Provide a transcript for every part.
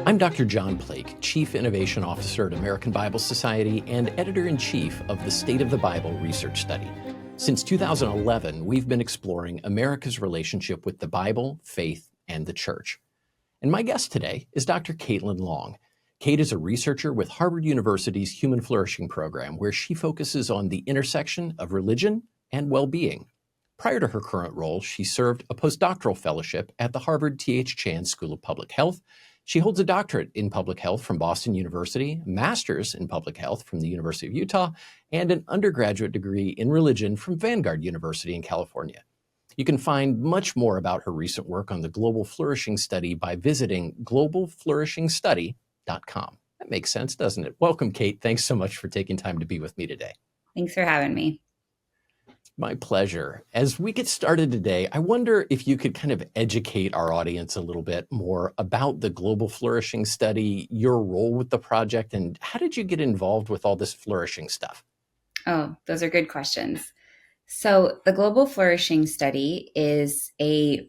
I'm Dr. John Plake, Chief Innovation Officer at American Bible Society and Editor-in-Chief of the State of the Bible Research Study. Since 2011, we've been exploring America's relationship with the Bible, faith, and the church. And my guest today is Dr. Caitlin Long. Kate is a researcher with Harvard University's Human Flourishing Program, where she focuses on the intersection of religion and well-being. Prior to her current role, she served a postdoctoral fellowship at the Harvard T.H. Chan School of Public Health. She holds a doctorate in public health from Boston University, a master's in public health from the University of Utah, and an undergraduate degree in religion from Vanguard University in California. You can find much more about her recent work on the Global Flourishing Study by visiting globalflourishingstudy.com. That makes sense, doesn't it? Welcome, Kate. Thanks so much for taking time to be with me today. Thanks for having me. My pleasure. As we get started today, I wonder if you could kind of educate our audience a little bit more about the Global Flourishing Study, your role with the project, and how did you get involved with all this flourishing stuff? Oh, those are good questions. So the Global Flourishing Study is a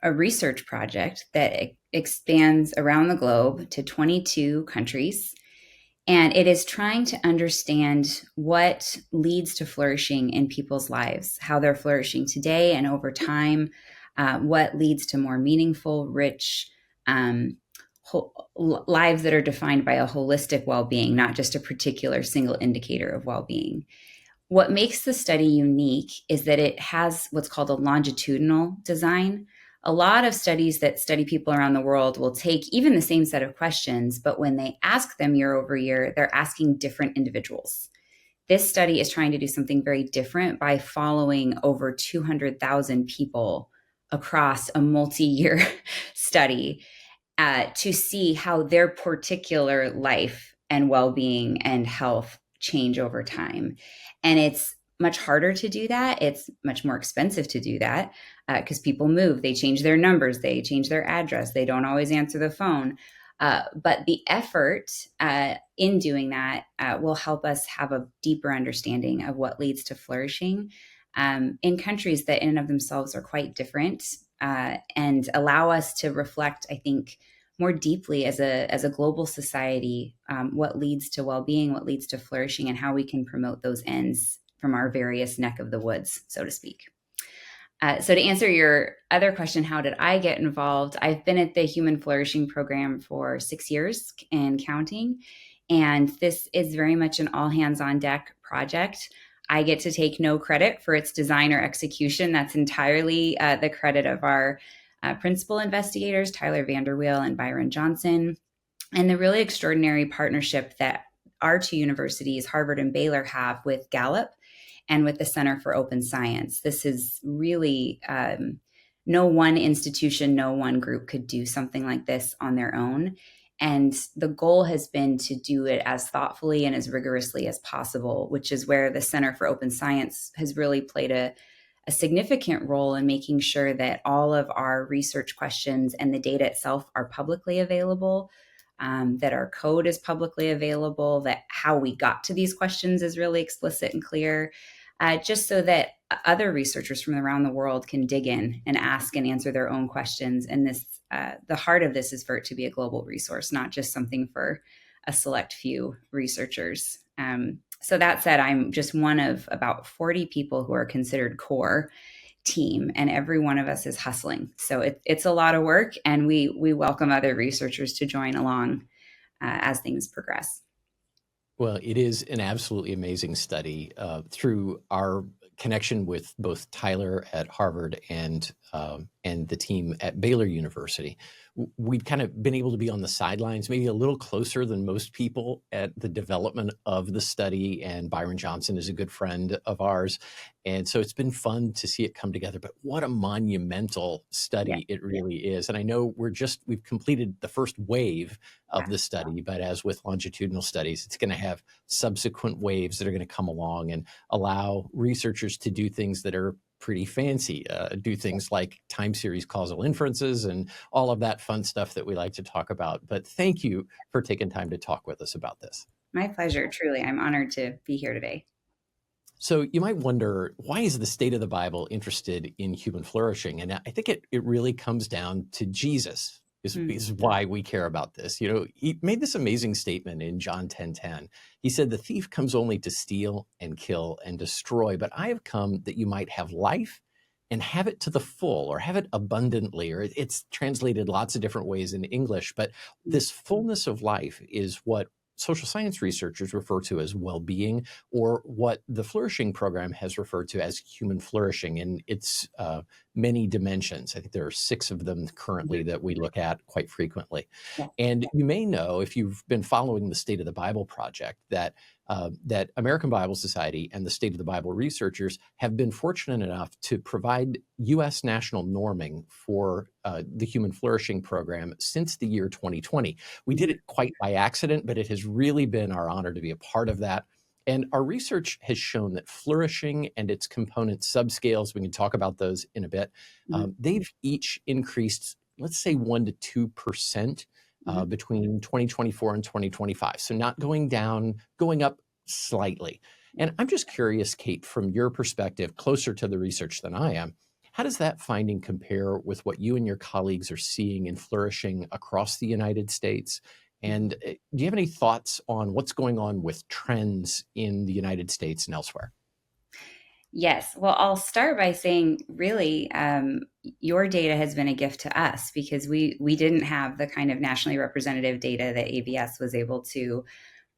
research project that expands around the globe to 22 countries. And it is trying to understand what leads to flourishing in people's lives, how they're flourishing today and over time, what leads to more meaningful, rich lives that are defined by a holistic well-being, not just a particular single indicator of well-being. What makes the study unique is that it has what's called a longitudinal design. A lot of studies that study people around the world will take even the same set of questions, but when they ask them year over year, they're asking different individuals. This study is trying to do something very different by following over 200,000 people across a multi-year study to see how their particular life and well-being and health change over time. And it's much harder to do that. It's much more expensive to do that because people move, they change their numbers, they change their address, they don't always answer the phone. But the effort in doing that will help us have a deeper understanding of what leads to flourishing in countries that in and of themselves are quite different and allow us to reflect, I think, more deeply as a global society, what leads to well-being, what leads to flourishing, and how we can promote those ends from our various neck of the woods, so to speak. So to answer your other question, how did I get involved? I've been at the Human Flourishing Program for 6 years and counting, and this is very much an all-hands-on-deck project. I get to take no credit for its design or execution. That's entirely the credit of our principal investigators, Tyler Vanderweel and Byron Johnson, and the really extraordinary partnership that our two universities, Harvard and Baylor, have with Gallup and with the Center for Open Science. This is really no one institution, no one group could do something like this on their own. And the goal has been to do it as thoughtfully and as rigorously as possible, which is where the Center for Open Science has really played a significant role in making sure that all of our research questions and the data itself are publicly available, that our code is publicly available, that how we got to these questions is really explicit and clear, just so that other researchers from around the world can dig in and ask and answer their own questions. And this, the heart of this is for it to be a global resource, not just something for a select few researchers. So that said, I'm just one of about 40 people who are considered core team, and every one of us is hustling. So it's a lot of work, and we welcome other researchers to join along as things progress. Well, it is an absolutely amazing study. Through our connection with both Tyler at Harvard and the team at Baylor University, we've kind of been able to be on the sidelines, maybe a little closer than most people at the development of the study. And Byron Johnson is a good friend of ours. And so it's been fun to see it come together. But what a monumental study it really is. And I know we've completed the first wave of the study, but as with longitudinal studies, it's going to have subsequent waves that are going to come along and allow researchers to do things that are pretty fancy, do things like time series causal inferences and all of that fun stuff that we like to talk about. But thank you for taking time to talk with us about this. My pleasure, truly. I'm honored to be here today. So you might wonder, why is the State of the Bible interested in human flourishing? And I think it really comes down to Jesus. is why we care about this. You know, he made this amazing statement in John 10:10. He said, "The thief comes only to steal and kill and destroy, but I have come that you might have life and have it to the full, or have it abundantly," or it's translated lots of different ways in English, but this fullness of life is what social science researchers refer to as well-being, or what the Flourishing program has referred to as human flourishing in its many dimensions. I think there are 6 of them currently that we look at quite frequently. Yeah. And you may know, if you've been following the State of the Bible project, that that American Bible Society and the State of the Bible researchers have been fortunate enough to provide U.S. national norming for the Human Flourishing Program since the year 2020. We did it quite by accident, but it has really been our honor to be a part of that. And our research has shown that flourishing and its component subscales, we can talk about those in a bit, they've each increased, let's say, 1 to 2% between 2024 and 2025. So not going down, going up slightly. And I'm just curious, Kate, from your perspective, closer to the research than I am, how does that finding compare with what you and your colleagues are seeing in flourishing across the United States? And do you have any thoughts on what's going on with trends in the United States and elsewhere? Yes. Well, I'll start by saying, really, your data has been a gift to us because we didn't have the kind of nationally representative data that ABS was able to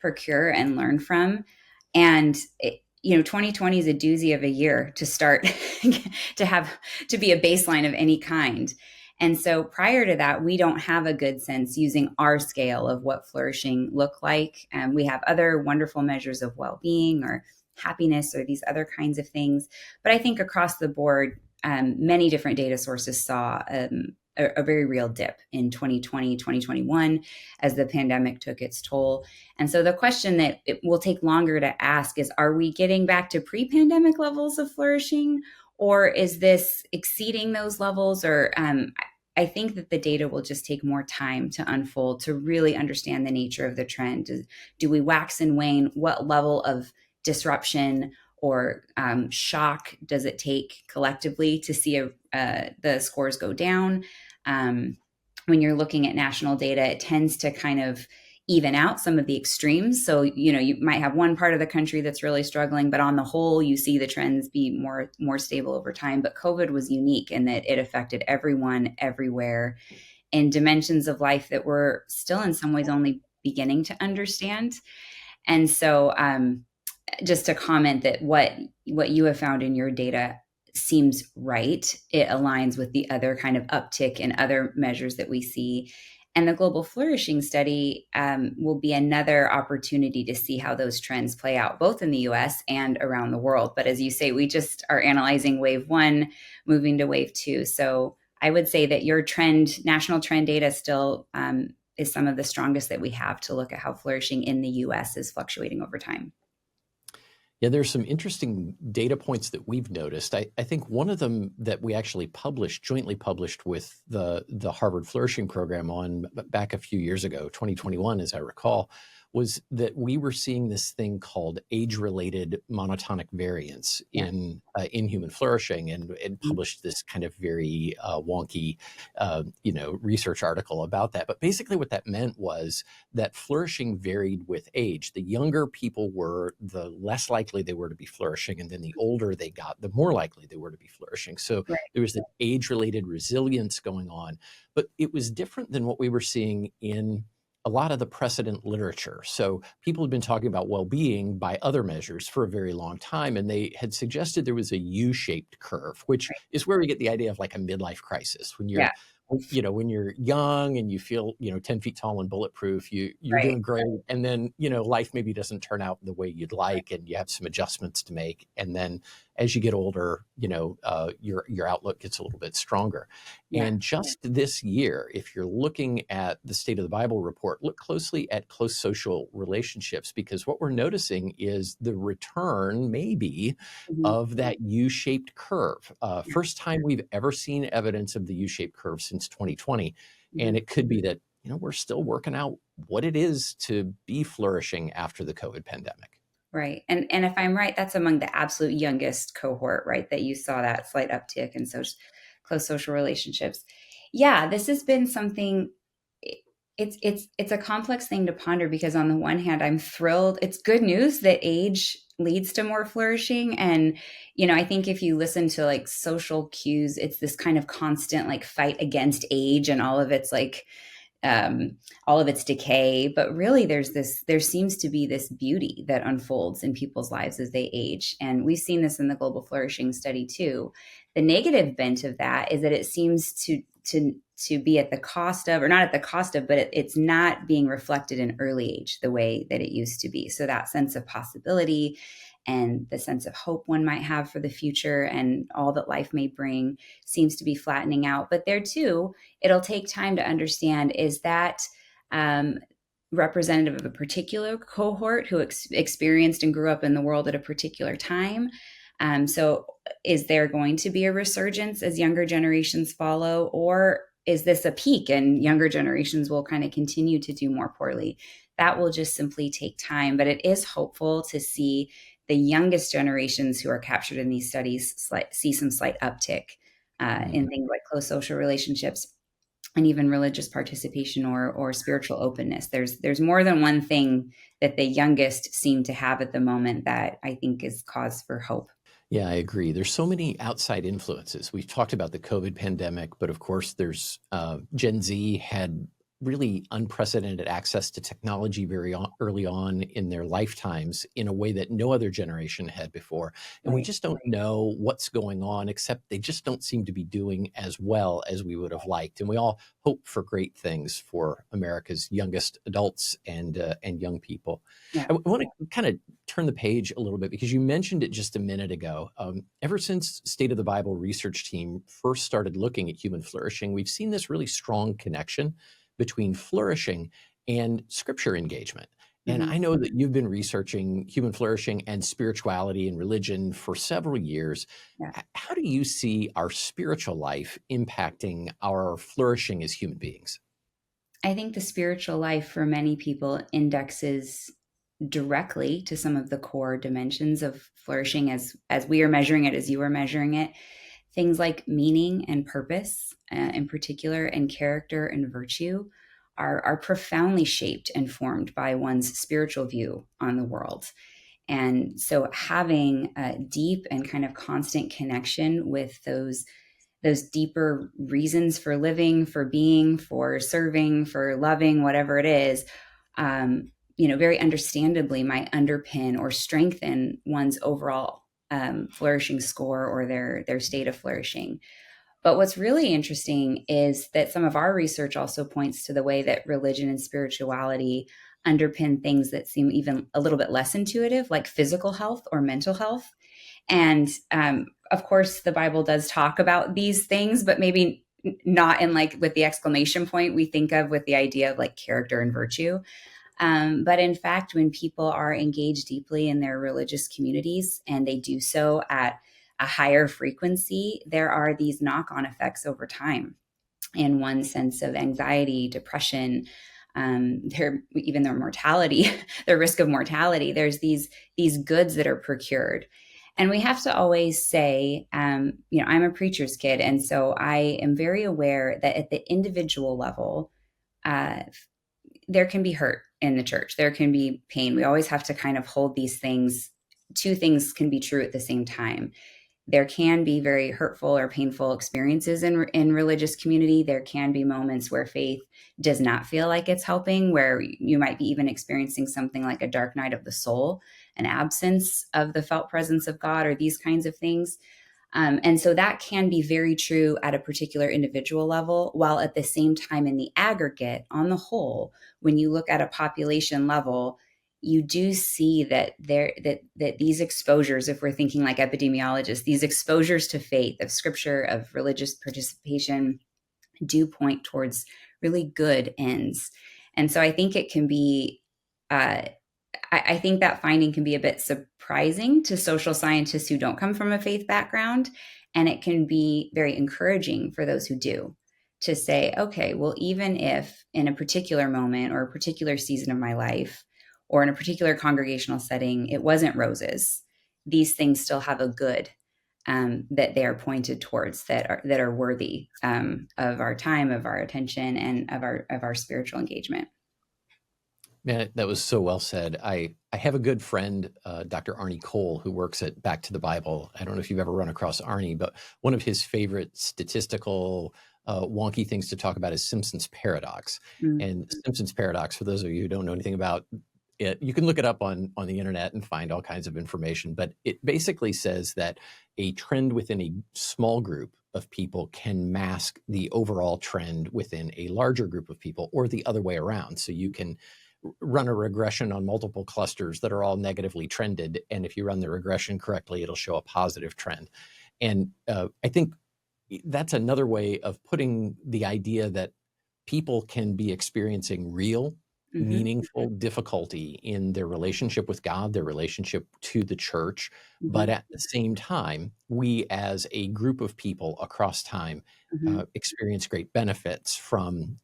procure and learn from. And 2020 is a doozy of a year to start to be a baseline of any kind. And so prior to that, we don't have a good sense using our scale of what flourishing look like. We have other wonderful measures of well-being or happiness or these other kinds of things. But I think across the board, many different data sources saw a very real dip in 2020, 2021 as the pandemic took its toll. And so the question that it will take longer to ask is, are we getting back to pre-pandemic levels of flourishing, or is this exceeding those levels? Or I think that the data will just take more time to unfold to really understand the nature of the trend. Do we wax and wane? What level of disruption or shock does it take collectively to see the scores go down? When you're looking at national data, it tends to kind of even out some of the extremes. So, you might have one part of the country that's really struggling, but on the whole, you see the trends be more stable over time. But COVID was unique in that it affected everyone, everywhere, in dimensions of life that we're still in some ways only beginning to understand. And so, just to comment that what you have found in your data seems right. It aligns with the other kind of uptick in other measures that we see. And the Global Flourishing Study will be another opportunity to see how those trends play out, both in the US and around the world. But as you say, we just are analyzing wave 1, moving to wave 2. So I would say that your national trend data still is some of the strongest that we have to look at how flourishing in the US is fluctuating over time. Yeah, there's some interesting data points that we've noticed. I think one of them that we actually jointly published with the Harvard Flourishing Program on back a few years ago, 2021, as I recall, was that we were seeing this thing called age-related monotonic variance in human flourishing, and published this kind of very wonky, research article about that. But basically, what that meant was that flourishing varied with age. The younger people were, the less likely they were to be flourishing, and then the older they got, the more likely they were to be flourishing. So there was the age-related resilience going on, but it was different than what we were seeing in a lot of the precedent literature. So people had been talking about well-being by other measures for a very long time, and they had suggested there was a U-shaped curve, which is where we get the idea of like a midlife crisis. When you're, when you're young and you feel, 10 feet tall and bulletproof, you're doing great. And then, life maybe doesn't turn out the way you'd like, and you have some adjustments to make. And then as you get older, your outlook gets a little bit stronger. And just this year, if you're looking at the State of the Bible report, look closely at close social relationships, because what we're noticing is the return, maybe, of that U-shaped curve. First time we've ever seen evidence of the U-shaped curve since 2020. And it could be that, we're still working out what it is to be flourishing after the COVID pandemic. Right. And if I'm right, that's among the absolute youngest cohort, right? That you saw that slight uptick in close social relationships. Yeah, this has been something. It's a complex thing to ponder because on the one hand, I'm thrilled. It's good news that age leads to more flourishing, and I think if you listen to like social cues, it's this kind of constant like fight against age and um, all of its decay. But really, there seems to be this beauty that unfolds in people's lives as they age. And we've seen this in the Global Flourishing Study too. The negative bent of that is that it seems to be at the cost of, or not at the cost of, but it's not being reflected in early age the way that it used to be. So that sense of possibility and the sense of hope one might have for the future and all that life may bring seems to be flattening out. But there too, it'll take time to understand, is that um, representative of a particular cohort who experienced and grew up in the world at a particular time? So is there going to be a resurgence as younger generations follow, or is this a peak and younger generations will kind of continue to do more poorly? That will just simply take time, but it is hopeful to see the youngest generations who are captured in these studies see some slight uptick in things like close social relationships and even religious participation or spiritual openness. There's more than one thing that the youngest seem to have at the moment that I think is cause for hope. Yeah, I agree. There's so many outside influences. We've talked about the COVID pandemic, but of course, there's Gen Z had really unprecedented access to technology early on in their lifetimes in a way that no other generation had before. And we Right. just don't know what's going on, except they just don't seem to be doing as well as we would have liked. And we all hope for great things for America's youngest adults and young people. Yeah. I want to kind of turn the page a little bit because you mentioned it just a minute ago. Ever since State of the Bible research team first started looking at human flourishing, we've seen this really strong connection between flourishing and scripture engagement. And Mm-hmm. I know that you've been researching human flourishing and spirituality and religion for several years. Yeah. How do you see our spiritual life impacting our flourishing as human beings? I think the spiritual life for many people indexes directly to some of the core dimensions of flourishing as we are measuring it, as you are measuring it. Things like meaning and purpose, in particular, and character and virtue are profoundly shaped and formed by one's spiritual view on the world. And so having a deep and kind of constant connection with those deeper reasons for living, for being, for serving, for loving, whatever it is, very understandably might underpin or strengthen one's overall flourishing score or their state of flourishing. But what's really interesting is that some of our research also points to the way that religion and spirituality underpin things that seem even a little bit less intuitive, like physical health or mental health. And of course, the Bible does talk about these things, but maybe not in like with the exclamation point we think of with the idea of like character and virtue. But in fact, when people are engaged deeply in their religious communities and they do so at a higher frequency, there are these knock on effects over time in one sense of anxiety, depression, even their mortality, their risk of mortality. There's these goods that are procured. And we have to always say, I'm a preacher's kid. And so I am very aware that at the individual level, uh, there can be hurt in the church. There can be pain. We always have to kind of hold these things. Two things can be true at the same time. There can be very hurtful or painful experiences in religious community. There can be moments where faith does not feel like it's helping, where you might be even experiencing something like a dark night of the soul, an absence of the felt presence of God, or these kinds of things. And so that can be very true at a particular individual level, while at the same time, in the aggregate, on the whole, when you look at a population level, you do see that these exposures, if we're thinking like epidemiologists, these exposures to faith, of scripture, of religious participation, do point towards really good ends. And so I think it can be uh, I think that finding can be a bit surprising to social scientists who don't come from a faith background. And it can be very encouraging for those who do, to say, okay, well, even if in a particular moment or a particular season of my life or in a particular congregational setting, it wasn't roses, these things still have a good that they are pointed towards, that are worthy of our time, of our attention, and of our spiritual engagement. Man, that was so well said. I have a good friend, Dr. Arnie Cole, who works at Back to the Bible. I don't know if you've ever run across Arnie, but one of his favorite statistical wonky things to talk about is Simpson's paradox. Mm. And Simpson's paradox, for those of you who don't know anything about it, you can look it up on the internet and find all kinds of information. But it basically says that a trend within a small group of people can mask the overall trend within a larger group of people, or the other way around. So you can run a regression on multiple clusters that are all negatively trended. And if you run the regression correctly, it'll show a positive trend. And I think that's another way of putting the idea that people can be experiencing real, Mm-hmm. meaningful difficulty in their relationship with God, their relationship to the church. Mm-hmm. But at the same time, we as a group of people across time Mm-hmm. experience great benefits from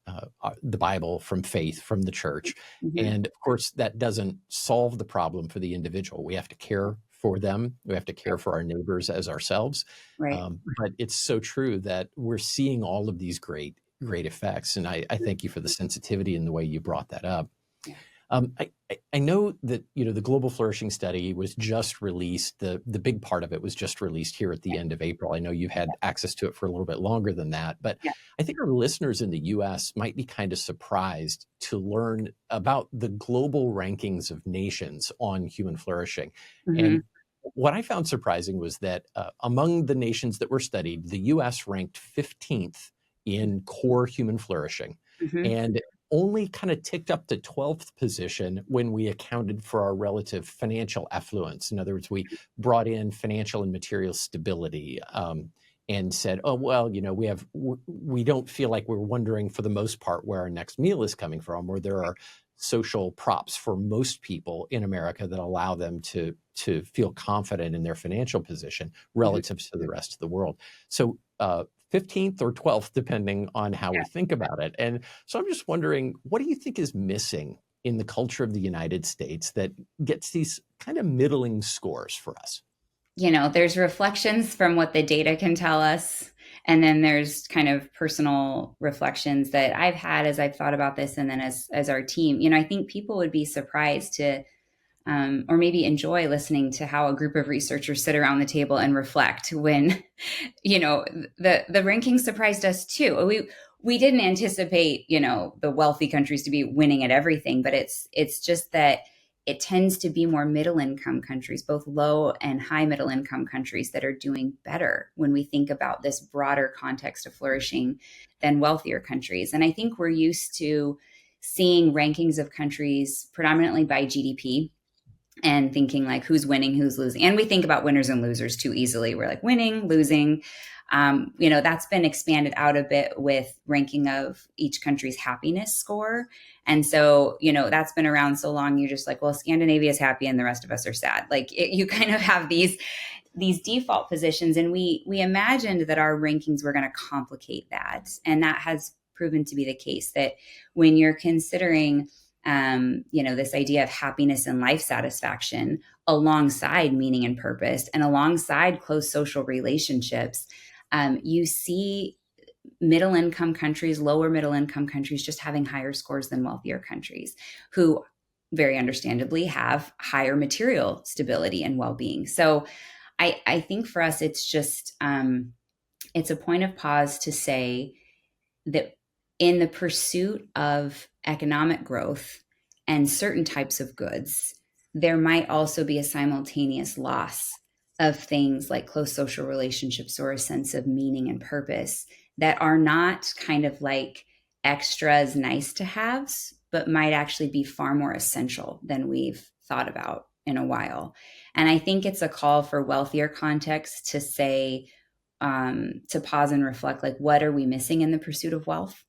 the Bible, from faith, from the church. Mm-hmm. And of course, that doesn't solve the problem for the individual. We have to care for them. We have to care for our neighbors as ourselves. Right. But it's so true that we're seeing all of these great effects. And I thank you for the sensitivity and the way you brought that up. Yeah. I know that the Global Flourishing Study was just released. The big part of it was just released here at the end of April. I know you've had access to it for a little bit longer than that, but Yeah. I think our listeners in the U.S. might be kind of surprised to learn about the global rankings of nations on human flourishing. Mm-hmm. And what I found surprising was that among the nations that were studied, the U.S. ranked 15th in core human flourishing, Mm-hmm. and only kind of ticked up to 12th position when we accounted for our relative financial affluence. In other words, we brought in financial and material stability, and said, oh, well, we don't feel like we're wondering for the most part where our next meal is coming from, or there are social props for most people in America that allow them to feel confident in their financial position relative to the rest of the world. So 15th or 12th, depending on how we think about it. And so I'm just wondering, what do you think is missing in the culture of the United States that gets these kind of middling scores for us? There's reflections from what the data can tell us. And then there's kind of personal reflections that I've had as I've thought about this. And then as our team, I think people would be surprised to, or maybe enjoy listening to how a group of researchers sit around the table and reflect when, the rankings surprised us too. We didn't anticipate, the wealthy countries to be winning at everything, but it's just that it tends to be more middle income countries, both low and high middle income countries, that are doing better when we think about this broader context of flourishing than wealthier countries. And I think we're used to seeing rankings of countries predominantly by GDP and thinking like who's winning, who's losing. And we think about winners and losers too easily. We're like winning, losing. That's been expanded out a bit with ranking of each country's happiness score. And so, that's been around so long. You're just like, well, Scandinavia is happy and the rest of us are sad. Like you kind of have these default positions. And we imagined that our rankings were going to complicate that. And that has proven to be the case, that when you're considering this idea of happiness and life satisfaction alongside meaning and purpose and alongside close social relationships, you see middle income countries, lower middle income countries just having higher scores than wealthier countries, who very understandably have higher material stability and well-being. So I think for us, it's just, it's a point of pause to say that in the pursuit of economic growth and certain types of goods, there might also be a simultaneous loss of things like close social relationships or a sense of meaning and purpose that are not kind of like extras, nice to haves, but might actually be far more essential than we've thought about in a while. And I think it's a call for wealthier contexts to say, to pause and reflect, like, what are we missing in the pursuit of wealth?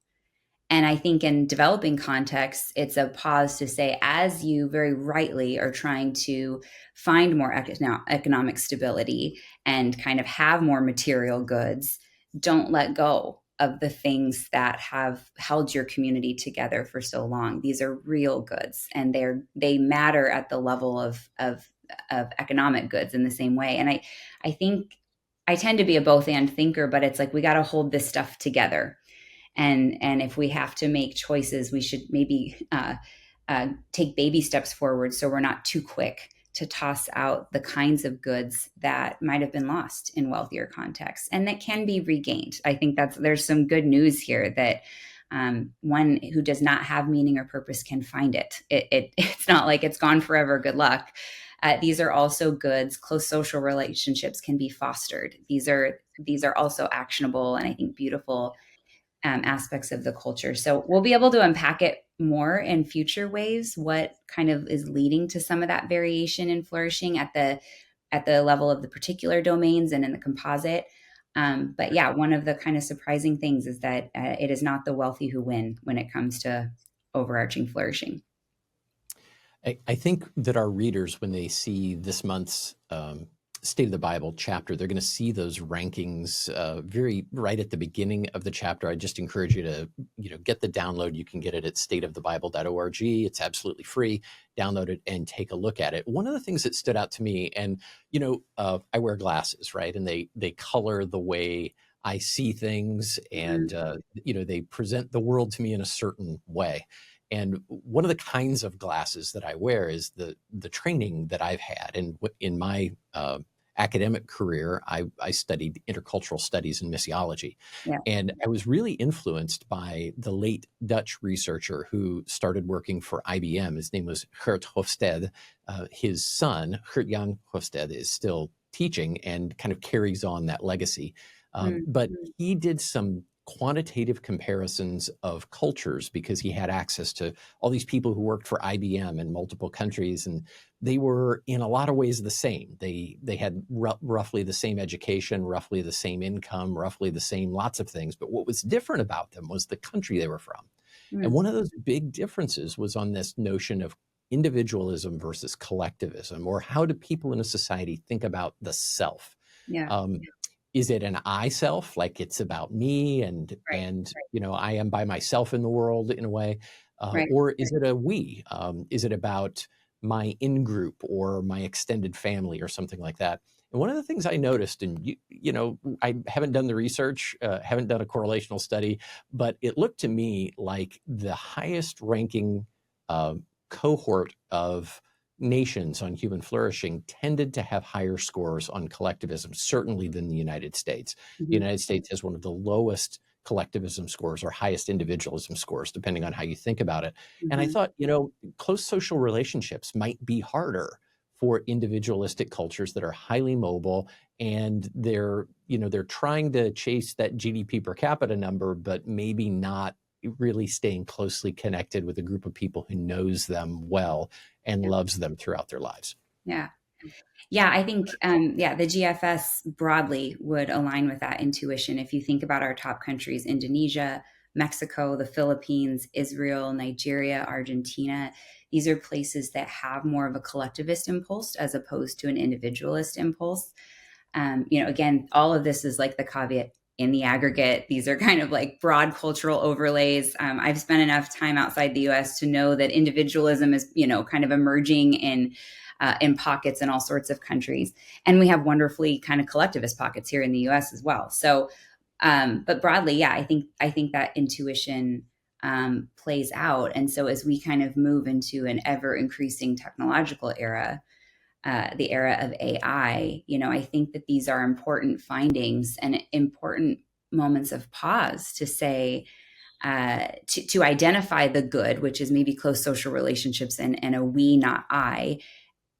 And I think in developing contexts, it's a pause to say, as you very rightly are trying to find more economic stability and kind of have more material goods, don't let go of the things that have held your community together for so long. These are real goods, and they matter at the level of economic goods in the same way. And I I tend to be a both and thinker, but it's like we got to hold this stuff together. And if we have to make choices, we should maybe take baby steps forward so we're not too quick to toss out the kinds of goods that might have been lost in wealthier contexts and that can be regained. I think there's some good news here that one who does not have meaning or purpose can find it. It's not like it's gone forever. Good luck. These are also goods. Close social relationships can be fostered. These are also actionable and I think beautiful aspects of the culture. So we'll be able to unpack it more in future ways. What kind of is leading to some of that variation in flourishing at the level of the particular domains and in the composite. But yeah, one of the kind of surprising things is that it is not the wealthy who win when it comes to overarching flourishing. I think that our readers, when they see this month's State of the Bible chapter, they're going to see those rankings very right at the beginning of the chapter. I just encourage you to, get the download. You can get it at stateofthebible.org. It's absolutely free. Download it and take a look at it. One of the things that stood out to me, and I wear glasses, right, and they color the way I see things, and they present the world to me in a certain way. And one of the kinds of glasses that I wear is the training that I've had. And in my academic career, I studied intercultural studies and missiology. Yeah. And I was really influenced by the late Dutch researcher who started working for IBM. His name was Geert Hofstede. His son, Geert-Jan Hofstede, is still teaching and kind of carries on that legacy. But he did some quantitative comparisons of cultures because he had access to all these people who worked for IBM in multiple countries, and they were in a lot of ways the same. They had roughly the same education, roughly the same income, roughly the same lots of things. But what was different about them was the country they were from. And one of those big differences was on this notion of individualism versus collectivism, or how do people in a society think about the self? Yeah. Is it an I self, like it's about me and I am by myself in the world in a way, or is it a we? Is it about my in group or my extended family or something like that? And one of the things I noticed, and I haven't done the research, haven't done a correlational study, but it looked to me like the highest ranking cohort of nations on human flourishing tended to have higher scores on collectivism, certainly than the United States. The United States has one of the lowest collectivism scores or highest individualism scores, depending on how you think about it. And I thought, close social relationships might be harder for individualistic cultures that are highly mobile, and they're trying to chase that GDP per capita number, but maybe not really staying closely connected with a group of people who knows them well and loves them throughout their lives. Yeah. Yeah, I think, the GFS broadly would align with that intuition. If you think about our top countries, Indonesia, Mexico, the Philippines, Israel, Nigeria, Argentina, these are places that have more of a collectivist impulse as opposed to an individualist impulse. Again, all of this is like the caveat in the aggregate. These are kind of like broad cultural overlays. I've spent enough time outside the US to know that individualism is, kind of emerging in pockets in all sorts of countries. And we have wonderfully kind of collectivist pockets here in the US as well. So, but broadly, yeah, I think that intuition plays out. And so as we kind of move into an ever increasing technological era, the era of AI, I think that these are important findings and important moments of pause to say, to identify the good, which is maybe close social relationships and a we, not I,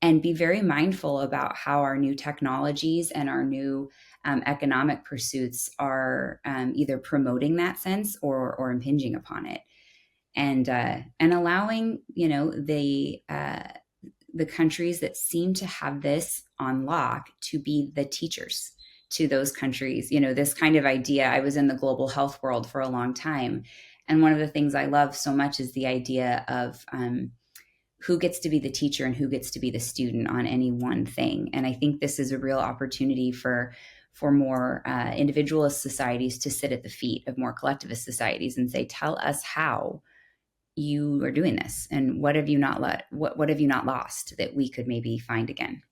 and be very mindful about how our new technologies and our new economic pursuits are either promoting that sense or impinging upon it, and allowing the countries that seem to have this on lock to be the teachers to those countries. This kind of idea, I was in the global health world for a long time. And one of the things I love so much is the idea of who gets to be the teacher and who gets to be the student on any one thing. And I think this is a real opportunity for more individualist societies to sit at the feet of more collectivist societies and say, tell us how you are doing this, and what have you not what have you not lost that we could maybe find again.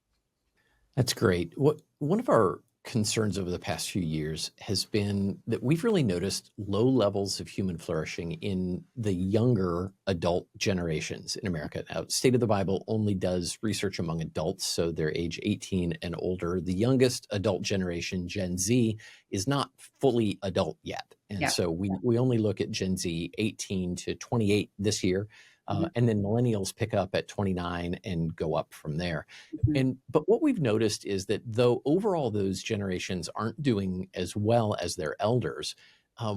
That's great. One of our concerns over the past few years has been that we've really noticed low levels of human flourishing in the younger adult generations in America. Now, State of the Bible only does research among adults, so they're age 18 and older. The youngest adult generation, Gen Z, is not fully adult yet. And Yeah. so we only look at Gen Z 18 to 28 this year. And then millennials pick up at 29 and go up from there. But what we've noticed is that though overall those generations aren't doing as well as their elders,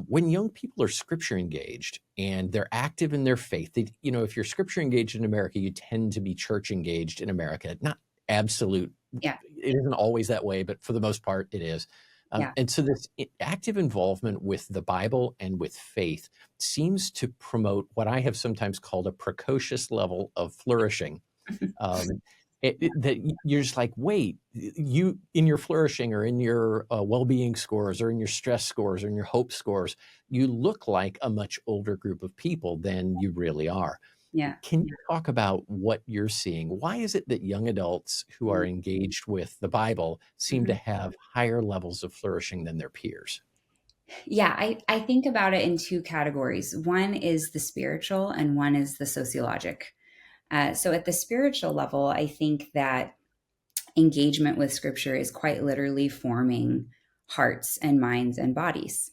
when young people are scripture engaged and they're active in their faith, if you're scripture engaged in America, you tend to be church engaged in America. Not absolute, Yeah. it isn't always that way, but for the most part, it is. Yeah. And so this active involvement with the Bible and with faith seems to promote what I have sometimes called a precocious level of flourishing. Um, that you're just like, wait, you in your flourishing or in your well-being scores or in your stress scores or in your hope scores, you look like a much older group of people than you really are. Yeah. Can you talk about what you're seeing? Why is it that young adults who are engaged with the Bible seem to have higher levels of flourishing than their peers? Yeah, I think about it in two categories. One is the spiritual and one is the sociologic. So at the spiritual level, I think that engagement with scripture is quite literally forming hearts and minds and bodies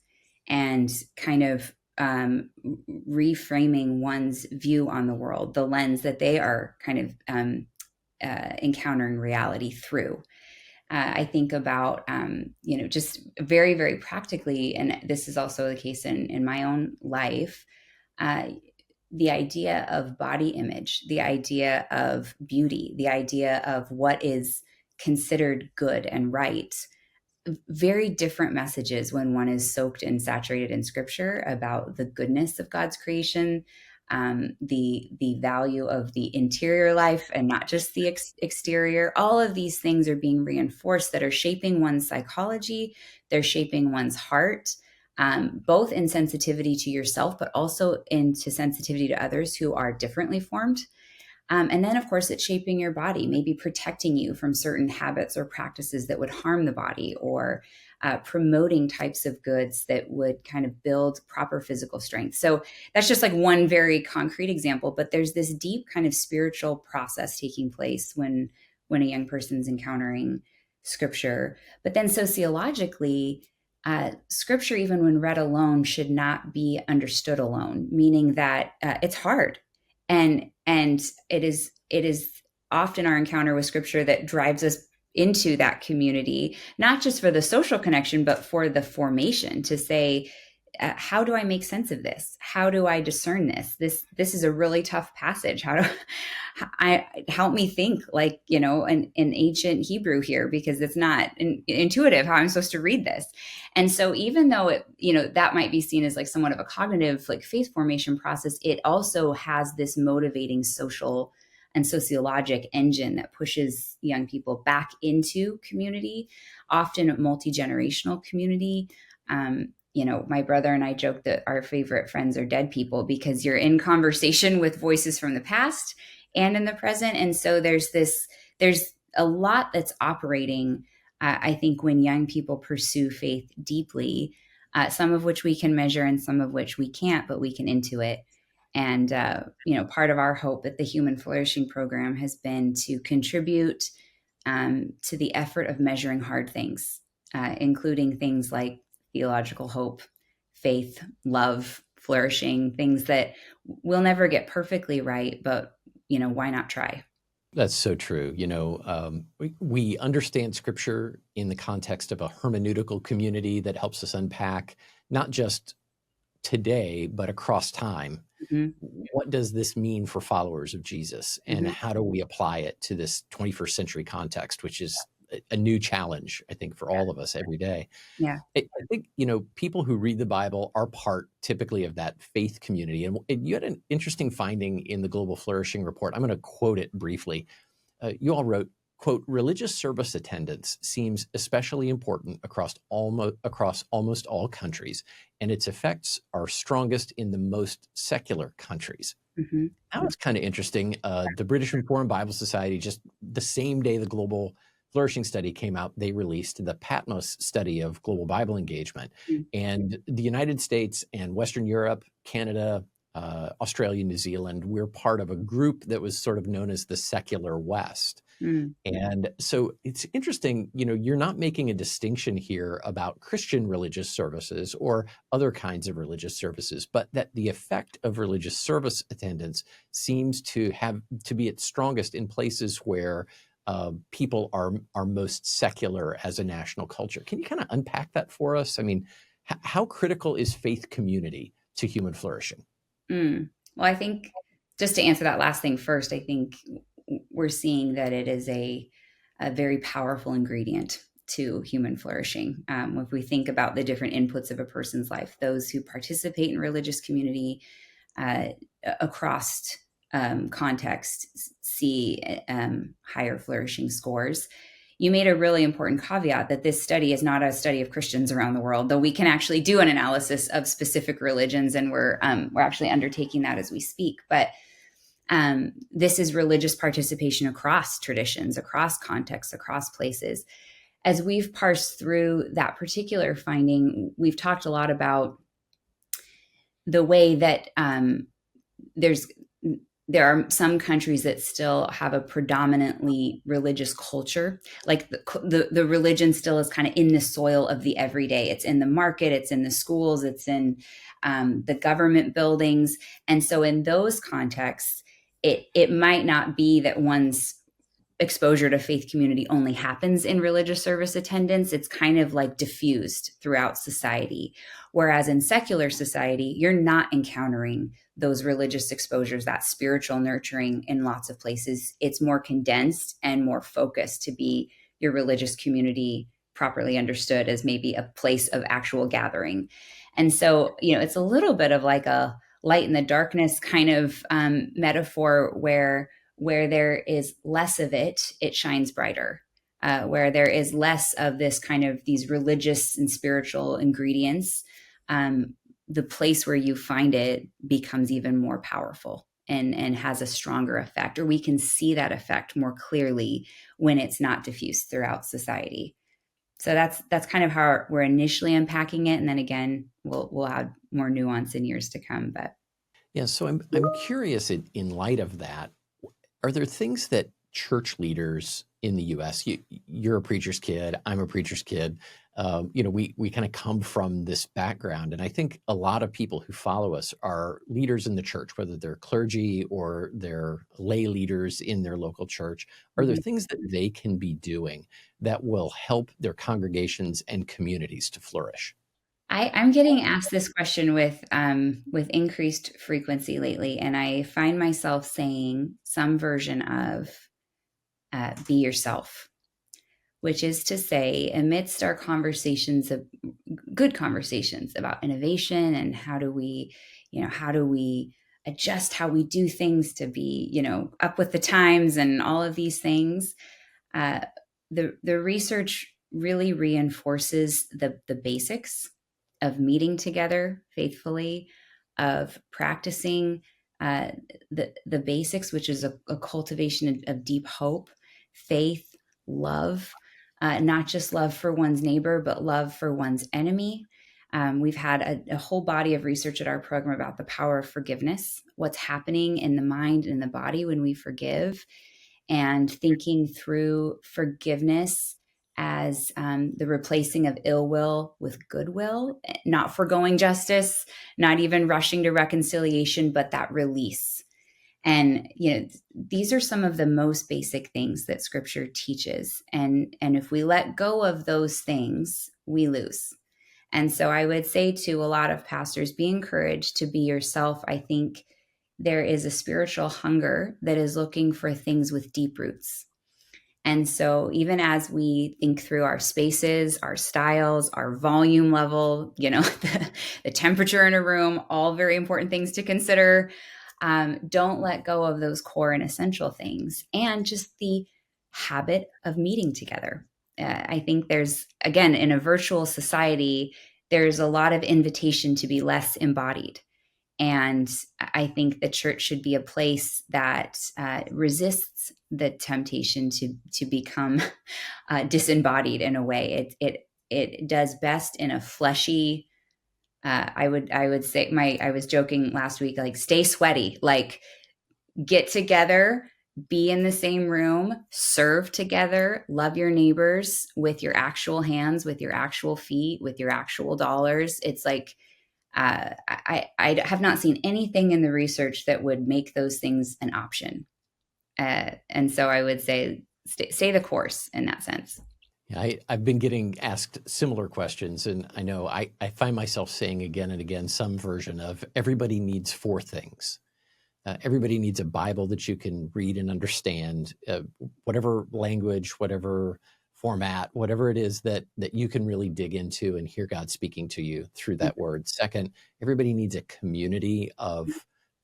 and kind of reframing one's view on the world, the lens that they are kind of encountering reality through. I think about, just very, very practically, and this is also the case in my own life, the idea of body image, the idea of beauty, the idea of what is considered good and right. Very different messages when one is soaked and saturated in scripture about the goodness of God's creation, the value of the interior life and not just the exterior. All of these things are being reinforced that are shaping one's psychology. They're shaping one's heart, both in sensitivity to yourself, but also into sensitivity to others who are differently formed. And then, of course, it's shaping your body, maybe protecting you from certain habits or practices that would harm the body, or promoting types of goods that would kind of build proper physical strength. So that's just like one very concrete example, but there's this deep kind of spiritual process taking place when a young person's encountering scripture. But then sociologically, scripture, even when read alone, should not be understood alone, meaning that it's hard. And it is often our encounter with scripture that drives us into that community, not just for the social connection, but for the formation to say, how do I make sense of this? How do I discern this? This is a really tough passage. How do I help me think like, in ancient Hebrew here, because it's not intuitive how I'm supposed to read this. And so even though that might be seen as like somewhat of a cognitive, like faith formation process, it also has this motivating social and sociologic engine that pushes young people back into community, often multi-generational community. My brother and I joke that our favorite friends are dead people, because you're in conversation with voices from the past and in the present. And so there's a lot that's operating, I think, when young people pursue faith deeply, some of which we can measure and some of which we can't, but we can intuit. And, part of our hope at the Human Flourishing Program has been to contribute to the effort of measuring hard things, including things like theological hope, faith, love, flourishing, things that we'll never get perfectly right, but, why not try? That's so true. We understand scripture in the context of a hermeneutical community that helps us unpack not just today, but across time. Mm-hmm. What does this mean for followers of Jesus? And Mm-hmm. how do we apply it to this 21st century context, which is a new challenge, I think, for all of us every day. Yeah. I think, people who read the Bible are part typically of that faith community. And you had an interesting finding in the Global Flourishing Report. I'm going to quote it briefly. You all wrote, quote, "Religious service attendance seems especially important across almost all countries, and its effects are strongest in the most secular countries." Mm-hmm. That was kind of interesting. The British and Foreign Bible Society, just the same day the Global Flourishing Study came out, they released the Patmos study of global Bible engagement. Mm, And the United States and Western Europe, Canada, Australia, New Zealand, we're part of a group that was sort of known as the secular West. mm, And so it's interesting, you're not making a distinction here about Christian religious services or other kinds of religious services, but that the effect of religious service attendance seems to be its strongest in places where people are most secular as a national culture. Can you kind of unpack that for us? I mean, how critical is faith community to human flourishing? mm. Well, I think just to answer that last thing first, I think we're seeing that it is a very powerful ingredient to human flourishing. If we think about the different inputs of a person's life, those who participate in religious community uh, across contexts see higher flourishing scores. You made a really important caveat that this study is not a study of Christians around the world, though we can actually do an analysis of specific religions, and we're actually undertaking that as we speak. But this is religious participation across traditions, across contexts, across places. As we've parsed through that particular finding, we've talked a lot about the way that there's there are some countries that still have a predominantly religious culture. Like the religion still is kind of in the soil of the everyday. It's in the market, it's in the schools, it's in the government buildings. And so in those contexts, it might not be that one's exposure to faith community only happens in religious service attendance. It's kind of like diffused throughout society. Whereas in secular society, you're not encountering those religious exposures, that spiritual nurturing in lots of places. It's more condensed and more focused to be your religious community properly understood as maybe a place of actual gathering. And so, it's a little bit of like a light in the darkness kind of metaphor where there is less of it, it shines brighter. Where there is less of this kind of these religious and spiritual ingredients, the place where you find it becomes even more powerful and has a stronger effect, or we can see that effect more clearly when it's not diffused throughout society. So that's kind of how we're initially unpacking it, and then again, we'll add more nuance in years to come. But Yeah, so I'm curious in light of that, are there things that church leaders in the U.S. You're a preacher's kid, I'm a preacher's kid. We kind of come from this background, and I think a lot of people who follow us are leaders in the church, whether they're clergy or they're lay leaders in their local church. Are there mhm. things that they can be doing that will help their congregations and communities to flourish? I'm getting asked this question with increased frequency lately, and I find myself saying some version of "be yourself," which is to say, amidst our conversations of good conversations about innovation and how do we adjust how we do things to be, up with the times and all of these things. Uh, the research really reinforces the basics of meeting together faithfully, of practicing the basics, which is a cultivation of deep hope, faith, love, not just love for one's neighbor, but love for one's enemy. We've had a whole body of research at our program about the power of forgiveness, what's happening in the mind and the body when we forgive, and thinking through forgiveness as the replacing of ill will with goodwill, not foregoing justice, not even rushing to reconciliation, but that release. And these are some of the most basic things that Scripture teaches. And if we let go of those things, we lose. And so I would say to a lot of pastors, be encouraged to be yourself. I think there is a spiritual hunger that is looking for things with deep roots. And so even as we think through our spaces, our styles, our volume level, the temperature in a room, all very important things to consider. Don't let go of those core and essential things, and just the habit of meeting together. I think there's, again, in a virtual society, there's a lot of invitation to be less embodied. And I think the church should be a place that resists the temptation to become disembodied in a way. It does best in a fleshy. I would say I was joking last week, like stay sweaty, like get together, be in the same room, serve together, love your neighbors with your actual hands, with your actual feet, with your actual dollars. It's like I have not seen anything in the research that would make those things an option. And so I would say stay the course in that sense. Yeah, I've been getting asked similar questions, and I know I find myself saying again and again some version of everybody needs four things. Everybody needs a Bible that you can read and understand, whatever language, whatever format, whatever it is that you can really dig into and hear God speaking to you through that word. Second, everybody needs a community of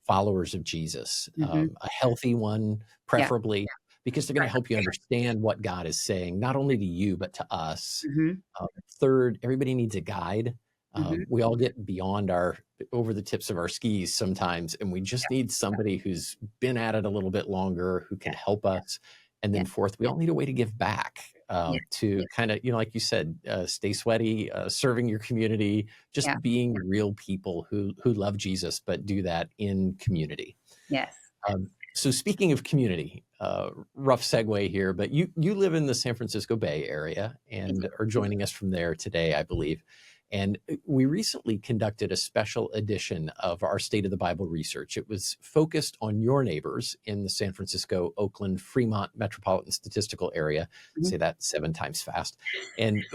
followers of Jesus, Mm-hmm. a healthy one, Yeah. preferably, because they're going to help you understand what God is saying, not only to you, but to us. Mm-hmm. Third, everybody needs a guide. Mm-hmm. We all get beyond over the tips of our skis sometimes, and we just need somebody who's been at it a little bit longer who can help us. And Yeah. then fourth, we all need a way to give back, Yeah. to kind of, like you said, stay sweaty, serving your community, Yeah. just being real people who love Jesus, but do that in community. Yes. So speaking of community, rough segue here, but you live in the San Francisco Bay Area and are joining us from there today, I believe. And we recently conducted a special edition of our State of the Bible research. It was focused on your neighbors in the San Francisco, Oakland, Fremont metropolitan statistical area. Mm-hmm. Say that 7 times fast. And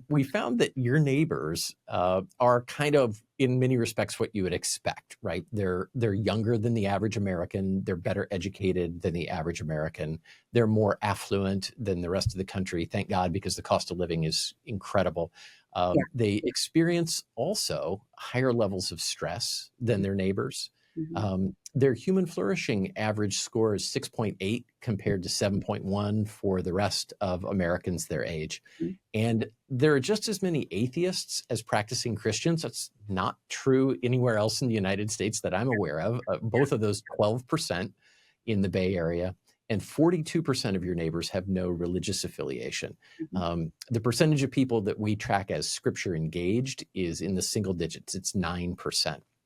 we found that your neighbors are kind of, in many respects, what you would expect, right? They're younger than the average American. They're better educated than the average American. They're more affluent than the rest of the country. Thank God, because the cost of living is incredible. They experience also higher levels of stress than their neighbors. Mm-hmm. Their human flourishing average score is 6.8 compared to 7.1 for the rest of Americans their age. And there are just as many atheists as practicing Christians. That's not true anywhere else in the United States that I'm aware of. Both of those 12% in the Bay Area. And 42% of your neighbors have no religious affiliation. The percentage of people that we track as scripture engaged is in the single digits. It's 9%.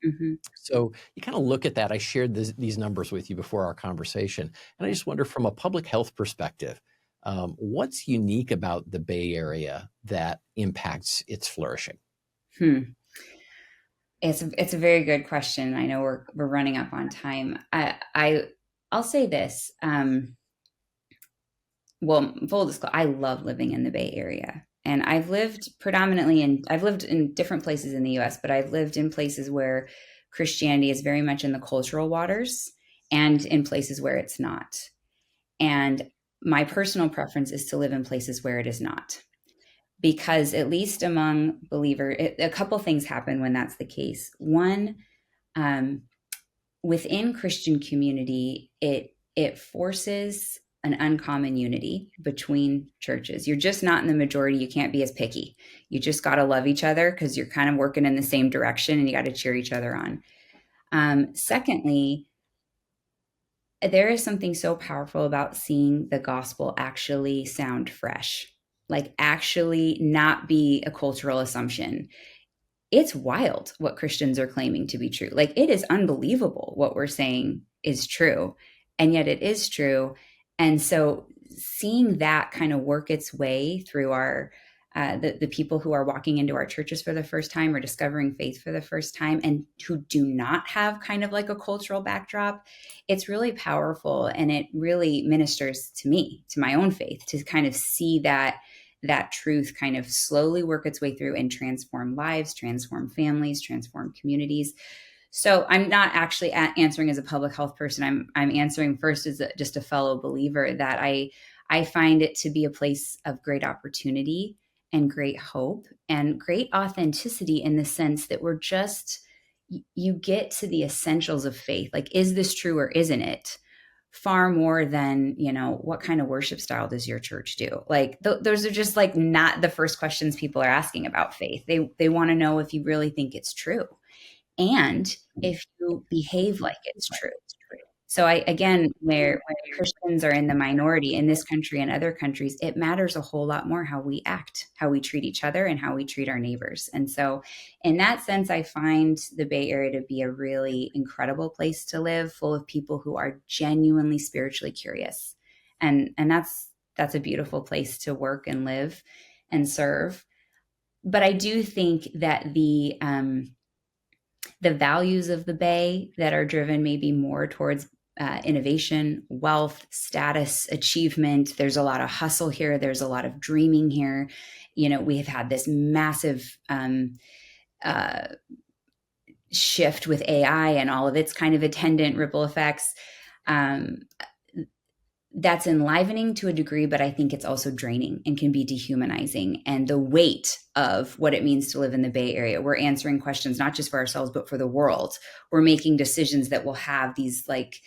Mm-hmm. So you kind of look at that. I shared these numbers with you before our conversation. And I just wonder, from a public health perspective, what's unique about the Bay Area that impacts its flourishing? It's a very good question. I know we're running up on time. I'll say this. Well, full disclosure, I love living in the Bay Area. And I've lived in different places in the US, but I've lived in places where Christianity is very much in the cultural waters and in places where it's not. And my personal preference is to live in places where it is not. Because at least among believers, a couple things happen when that's the case. One, within Christian community, it forces an uncommon unity between churches. You're just not in the majority. You can't be as picky. You just got to love each other because you're kind of working in the same direction and you got to cheer each other on. Secondly, there is something so powerful about seeing the gospel actually sound fresh, like actually not be a cultural assumption. It's wild what Christians are claiming to be true. Like, it is unbelievable what we're saying is true, and yet it is true. And so seeing that kind of work its way through our the people who are walking into our churches for the first time or discovering faith for the first time and who do not have kind of like a cultural backdrop, it's really powerful, and it really ministers to me, to my own faith, to kind of see that truth kind of slowly work its way through and transform lives, transform families, transform communities. So I'm not actually answering as a public health person. I'm answering first as just a fellow believer, that I find it to be a place of great opportunity and great hope and great authenticity, in the sense that you get to the essentials of faith. Like, is this true or isn't it? Far more than, what kind of worship style does your church do? Like, those are just like not the first questions people are asking about faith. They want to know if you really think it's true. and if you behave like it's true. So again, where Christians are in the minority in this country and other countries, it matters a whole lot more how we act, how we treat each other, and how we treat our neighbors. And so in that sense, I find the Bay Area to be a really incredible place to live, full of people who are genuinely spiritually curious. And that's a beautiful place to work and live and serve. But I do think that the values of the Bay that are driven maybe more towards innovation, wealth, status, achievement. There's a lot of hustle here. There's a lot of dreaming here. You know, we have had this massive uh, shift with AI and all of its kind of attendant ripple effects. Um, that's enlivening to a degree, but I think it's also draining and can be dehumanizing. And the weight of what it means to live in the Bay Area, we're answering questions not just for ourselves, but for the world. We're making decisions that will have these like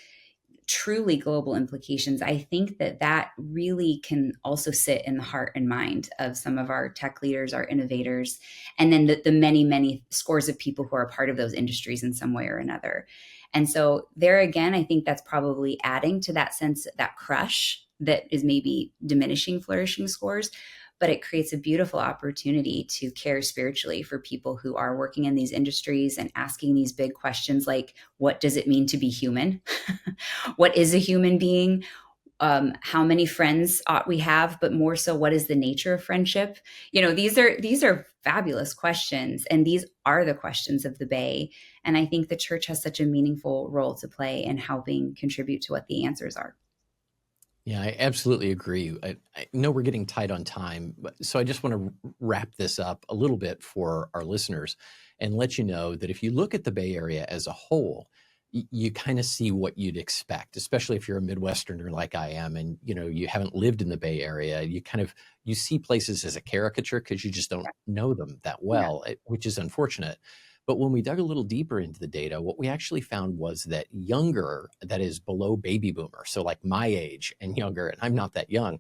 truly global implications. I think that really can also sit in the heart and mind of some of our tech leaders, our innovators, and then the many, many scores of people who are a part of those industries in some way or another. And so there again, I think that's probably adding to that sense, that crush that is maybe diminishing flourishing scores, but it creates a beautiful opportunity to care spiritually for people who are working in these industries and asking these big questions like, what does it mean to be human? What is a human being? How many friends ought we have? But more so, what is the nature of friendship? You know, these are fabulous questions, and these are the questions of the Bay. And I think the church has such a meaningful role to play in helping contribute to what the answers are. Yeah, I absolutely agree. I know we're getting tight on time, so I just want to wrap this up a little bit for our listeners and let you know that if you look at the Bay Area as a whole, you kind of see what you'd expect, especially if you're a Midwesterner like I am, and you haven't lived in the Bay Area. You see places as a caricature because you just don't know them that Yeah. well, which is unfortunate. But when we dug a little deeper into the data, what we actually found was that younger, that is below baby boomer, so like my age and younger, and I'm not that young,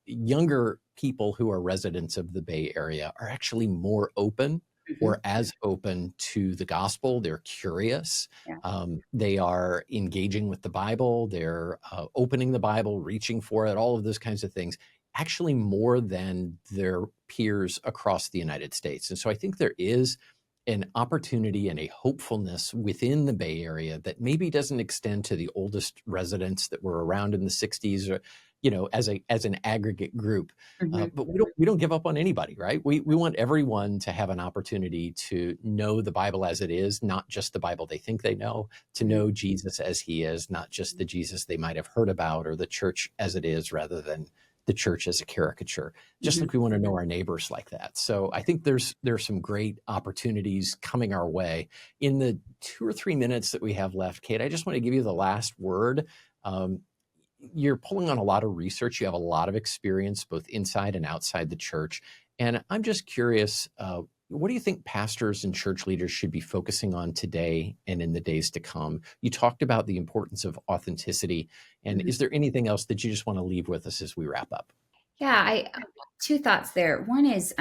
younger people who are residents of the Bay Area are actually more open Mhm. or as open to the gospel. They're curious. Yeah. They are engaging with the Bible. They're opening the Bible, reaching for it, all of those kinds of things, actually more than their peers across the United States. And so I think there is an opportunity and a hopefulness within the Bay Area that maybe doesn't extend to the oldest residents that were around in the 60s, or as an aggregate group. Mhm. But we don't give up on anybody, right? We want everyone to have an opportunity to know the Bible as it is, not just the Bible they think they know, to Mhm. know Jesus as he is, not just the Jesus they might have heard about, or the church as it is, rather than the church as a caricature. Just Mhm. like we want to know our neighbors like that. So I think there's some great opportunities coming our way. In the 2 or 3 minutes that we have left, Kate, I just want to give you the last word. Um, you're pulling on a lot of research. You have a lot of experience both inside and outside the church. And I'm just curious, what do you think pastors and church leaders should be focusing on today and in the days to come? You talked about the importance of authenticity. And Mhm. is there anything else that you just want to leave with us as we wrap up? Yeah, I two thoughts there. One is,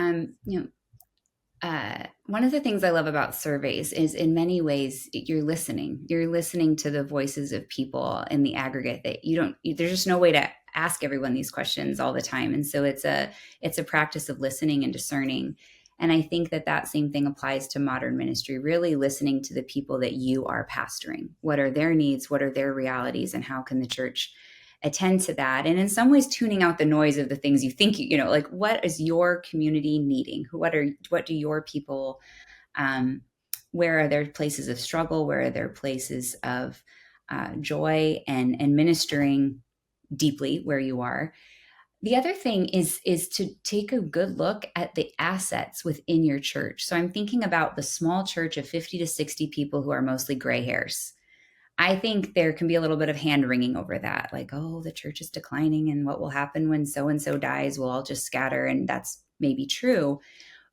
one of the things I love about surveys is in many ways you're listening. You're listening to the voices of people in the aggregate that there's just no way to ask everyone these questions all the time. And so it's a practice of listening and discerning. And I think that same thing applies to modern ministry, really listening to the people that you are pastoring. What are their needs? What are their realities? And how can the church attend to that? And in some ways tuning out the noise of the things you think like what is your community needing? What do your people um, where are there places of struggle? Where are there places of joy and ministering deeply where you are? The other thing is to take a good look at the assets within your church. So I'm thinking about the small church of 50 to 60 people who are mostly gray hairs. I think there can be a little bit of hand wringing over that, like, oh, the church is declining, and what will happen when so and so dies? We'll all just scatter. And that's maybe true.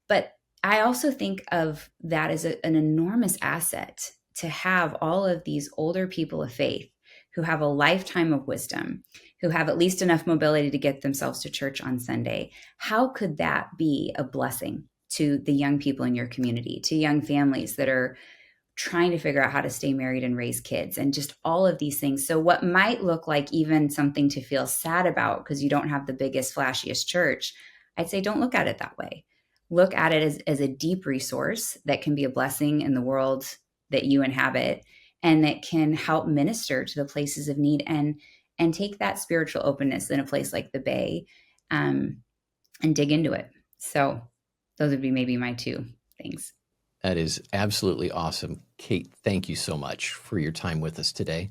But I also think of that as an enormous asset to have all of these older people of faith who have a lifetime of wisdom, who have at least enough mobility to get themselves to church on Sunday. How could that be a blessing to the young people in your community, to young families that are trying to figure out how to stay married and raise kids and just all of these things. So what might look like even something to feel sad about because you don't have the biggest, flashiest church, I'd say don't look at it that way. Look at it as a deep resource that can be a blessing in the world that you inhabit and that can help minister to the places of need and take that spiritual openness in a place like the Bay and dig into it. So those would be maybe my two things. That is absolutely awesome. Kate, thank you so much for your time with us today.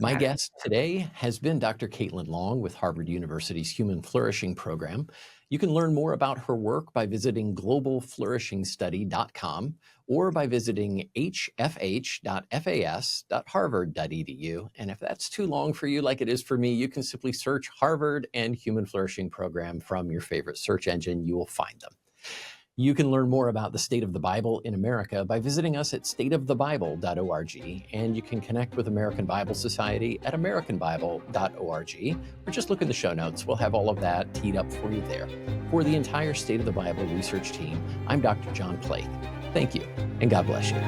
My guest today has been Dr. Caitlin Long with Harvard University's Human Flourishing Program. You can learn more about her work by visiting globalflourishingstudy.com or by visiting hfh.fas.harvard.edu. And if that's too long for you, like it is for me, you can simply search Harvard and Human Flourishing Program from your favorite search engine. You will find them. You can learn more about the state of the Bible in America by visiting us at stateofthebible.org, and you can connect with American Bible Society at americanbible.org, or just look in the show notes. We'll have all of that teed up for you there. For the entire State of the Bible research team, I'm Dr. John Plake. Thank you, and God bless you.